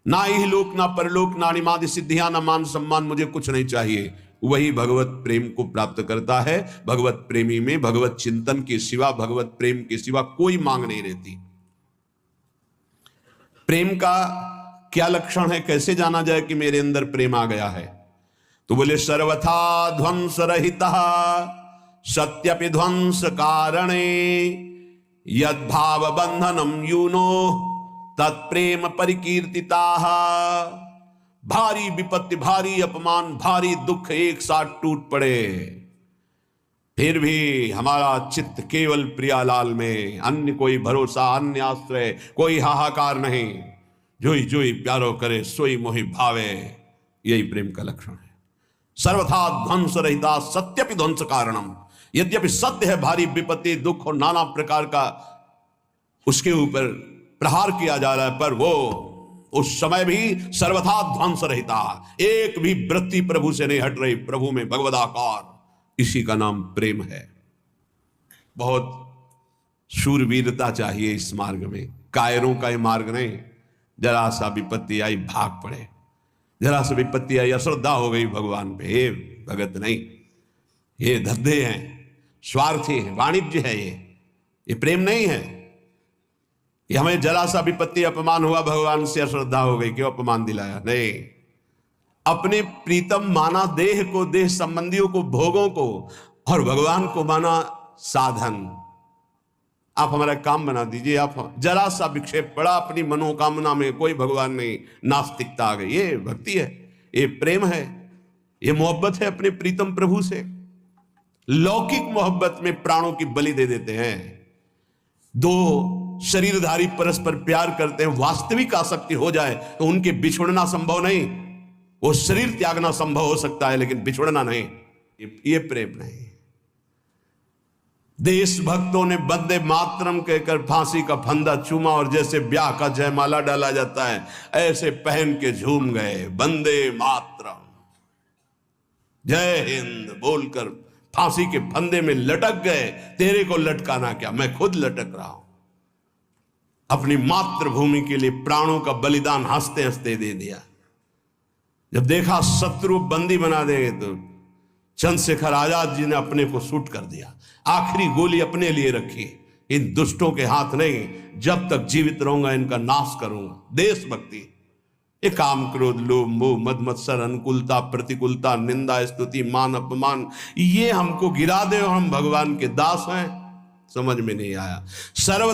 ना ही लोक ना परलोक ना निमादि सिद्धियां ना मान सम्मान, मुझे कुछ नहीं चाहिए। वही भगवत प्रेम को प्राप्त करता है। भगवत प्रेमी में भगवत चिंतन के सिवा, भगवत प्रेम के सिवा कोई मांग नहीं रहती। प्रेम का क्या लक्षण है, कैसे जाना जाए कि मेरे अंदर प्रेम आ गया है? तो बोले सर्वथा ध्वंस रहिता सत्यपि ध्वंस कारणे यद भाव बंधनम यूनो तत्प्रेम परिकीर्तिता। भारी विपत्ति, भारी अपमान, भारी दुख एक साथ टूट पड़े, फिर भी हमारा चित्त केवल प्रियालाल में, अन्य कोई भरोसा, अन्य आश्रय, कोई हाहाकार नहीं। जोई जोई प्यारो करे सोई मोहि भावे, यही प्रेम का लक्षण है। सर्वथा ध्वंस रहिता सत्यपि ध्वंस कारणम, यद्यपि सत्य है भारी विपत्ति, दुख और नाना प्रकार का उसके ऊपर प्रहार किया जा रहा है, पर वो उस समय भी सर्वथा ध्वंस रहता, एक भी वृत्ति प्रभु से नहीं हट रही, प्रभु में भगवदाकार। इसी का नाम प्रेम है। बहुत शूरवीरता चाहिए इस मार्ग में, कायरों का ये मार्ग नहीं। जरा सा विपत्ति आई भाग पड़े, जरा सा विपत्ति आई अश्रद्धा हो गई भगवान पे, हे भगत नहीं, ये धंधे हैं, स्वार्थी है, वाणिज्य है, ये प्रेम नहीं है। ये हमें जरा सा विपत्ति अपमान हुआ, भगवान से अश्रद्धा हो गई, क्यों अपमान दिलाया? नहीं, अपने प्रीतम माना देह को, देह संबंधियों को, भोगों को, और भगवान को माना साधन। आप हमारा काम बना दीजिए। आप जरा सा विक्षेप पड़ा अपनी मनोकामना में, कोई भगवान नहीं, नास्तिकता आ गई। ये भक्ति है, ये प्रेम है, ये मोहब्बत है अपने प्रीतम प्रभु से। लौकिक मोहब्बत में प्राणों की बलि दे देते हैं। दो शरीरधारी परस्पर प्यार करते हैं, वास्तविक आसक्ति हो जाए तो उनके बिछुड़ना संभव नहीं। वो शरीर त्यागना संभव हो सकता है, लेकिन बिछुड़ना नहीं। ये प्रेम नहीं। देशभक्तों ने वंदे मातरम कहकर फांसी का फंदा चूमा, और जैसे ब्याह का जयमाला डाला जाता है ऐसे पहन के झूम गए, वंदे मातरम जय हिंद बोलकर फांसी के फंदे में लटक गए। तेरे को लटकाना क्या, मैं खुद लटक रहा हूं। अपनी मातृभूमि के लिए प्राणों का बलिदान हंसते हंसते दे दिया। जब देखा शत्रु बंदी बना देंगे तो चंद्रशेखर आजाद जी ने अपने को शूट कर दिया, आखिरी गोली अपने लिए रखी। इन दुष्टों के हाथ नहीं, जब तक जीवित रहूंगा इनका नाश करूंगा। देशभक्ति, ये काम क्रोध लोभ मोह मद मत्सर, अनुकूलता प्रतिकूलता, निंदा स्तुति मान अपमान, ये हमको गिरा दे और हम भगवान के दास हैं, समझ में नहीं आया। सर्व